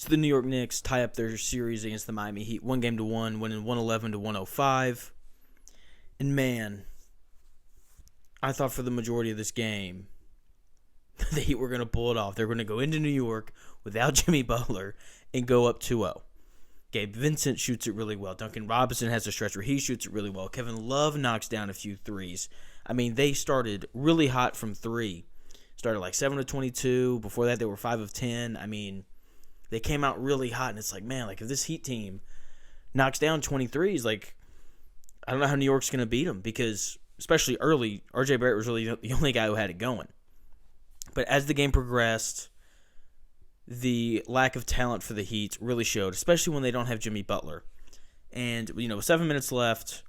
So the New York Knicks tie up their series against the Miami Heat 1-1, winning 111-105. And man, I thought for the majority of this game, the Heat were going to pull it off. They're going to go into New York without Jimmy Butler and go up 2-0. Gabe Vincent shoots it really well. Duncan Robinson has a stretch where he shoots it really well. Kevin Love knocks down a few threes. I mean, they started really hot from three. Started like 7 of 22. Before that, they were 5 of 10. I mean, they came out really hot, and it's like, man, like if this Heat team knocks down 23s, like I don't know how New York's going to beat them because, especially early, RJ Barrett was really the only guy who had it going. But as the game progressed, the lack of talent for the Heat really showed, especially when they don't have Jimmy Butler. And, with 7 minutes left,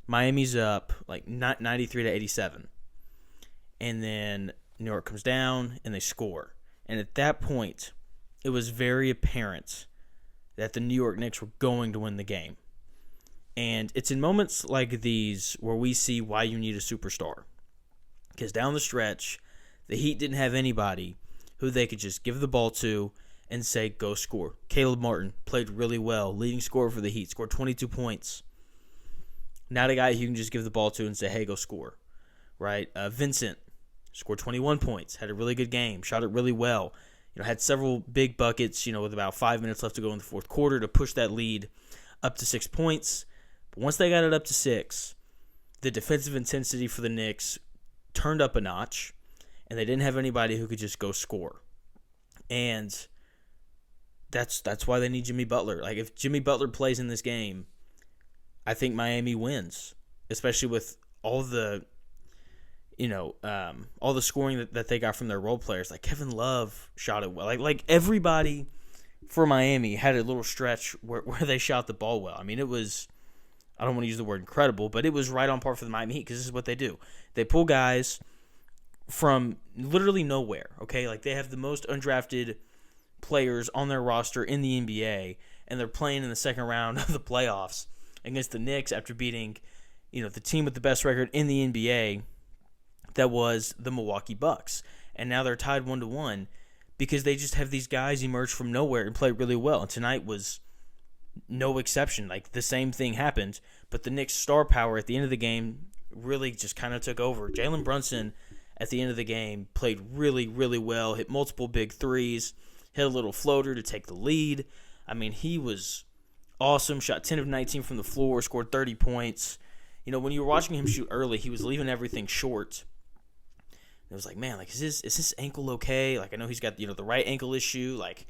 Miami's up like 93-87. And then New York comes down and they score. And at that point, it was very apparent that the New York Knicks were going to win the game. And it's in moments like these where we see why you need a superstar. Because down the stretch, the Heat didn't have anybody who they could just give the ball to and say, go score. Caleb Martin played really well, leading scorer for the Heat, scored 22 points. Not a guy you can just give the ball to and say, hey, go score. Right? Vincent scored 21 points, had a really good game, shot it really well. Had several big buckets, with about 5 minutes left to go in the fourth quarter to push that lead up to 6 points. But once they got it up to 6, the defensive intensity for the Knicks turned up a notch, and they didn't have anybody who could just go score. And that's why they need Jimmy Butler. Like, if Jimmy Butler plays in this game, I think Miami wins, especially with all the all the scoring that they got from their role players. Like Kevin Love shot it well. Like everybody for Miami had a little stretch where they shot the ball well. I mean, it was, I don't want to use the word incredible, but it was right on par for the Miami Heat because this is what they do. They pull guys from literally nowhere, okay? Like they have the most undrafted players on their roster in the NBA, and they're playing in the second round of the playoffs against the Knicks after beating, the team with the best record in the NBA. That was the Milwaukee Bucks. And now they're tied 1-1 because they just have these guys emerge from nowhere and play really well. And tonight was no exception. Like, the same thing happened, but the Knicks' star power at the end of the game really just kind of took over. Jalen Brunson at the end of the game played really, really well, hit multiple big threes, hit a little floater to take the lead. I mean, he was awesome, shot 10 of 19 from the floor, scored 30 points. When you were watching him shoot early, he was leaving everything short. It was like, man, like, is his ankle okay? Like, I know he's got, the right ankle issue. Like,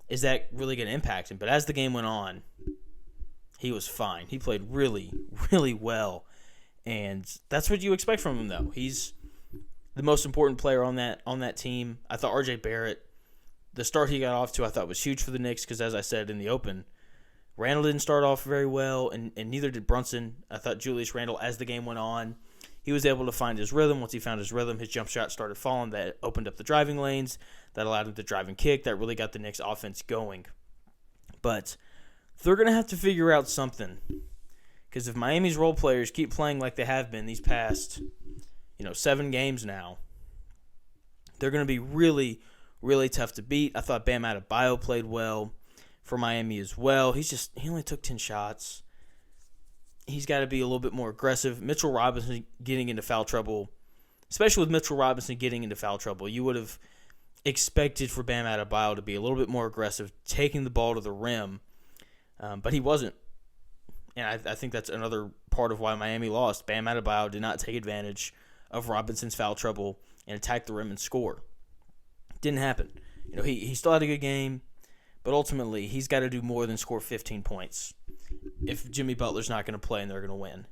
is that really going to impact him? But as the game went on, he was fine. He played really, really well. And that's what you expect from him, though. He's the most important player on that team. I thought RJ Barrett, the start he got off to, I thought was huge for the Knicks because, as I said in the open, Randle didn't start off very well, and neither did Brunson. I thought Julius Randle, as the game went on, he was able to find his rhythm. Once he found his rhythm, his jump shot started falling. That opened up the driving lanes. That allowed him to drive and kick. That really got the Knicks offense going. But they're going to have to figure out something. Because if Miami's role players keep playing like they have been these past, 7 games now, they're going to be really, really tough to beat. I thought Bam Adebayo played well for Miami as well. He only took 10 shots. He's got to be a little bit more aggressive. Mitchell Robinson getting into foul trouble, especially with Mitchell Robinson getting into foul trouble, you would have expected for Bam Adebayo to be a little bit more aggressive, taking the ball to the rim, but he wasn't. And I think that's another part of why Miami lost. Bam Adebayo did not take advantage of Robinson's foul trouble and attack the rim and score. Didn't happen. He still had a good game, but ultimately he's got to do more than score 15 points if Jimmy Butler's not going to play and they're going to win.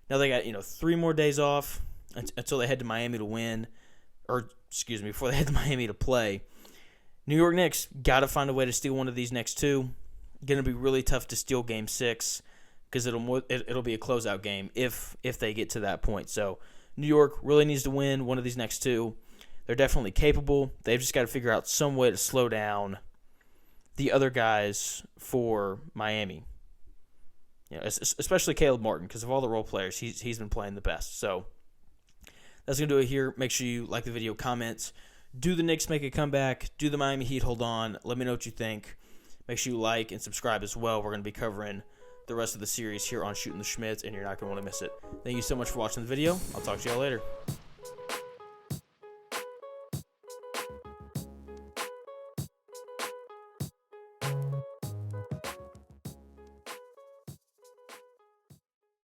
Now they got 3 more days off until they head to Miami to win, before they head to Miami to play. New York Knicks got to find a way to steal one of these next 2. Going to be really tough to steal Game 6 because it'll be a closeout game if they get to that point. So New York really needs to win one of these next 2. They're definitely capable. They've just got to figure out some way to slow down the other guys for Miami. Especially Caleb Martin, because of all the role players, he's been playing the best. So that's going to do it here. Make sure you like the video, comment. Do the Knicks make a comeback? Do the Miami Heat hold on? Let me know what you think. Make sure you like and subscribe as well. We're going to be covering the rest of the series here on Shooting the Shmitt, and you're not going to want to miss it. Thank you so much for watching the video. I'll talk to y'all later.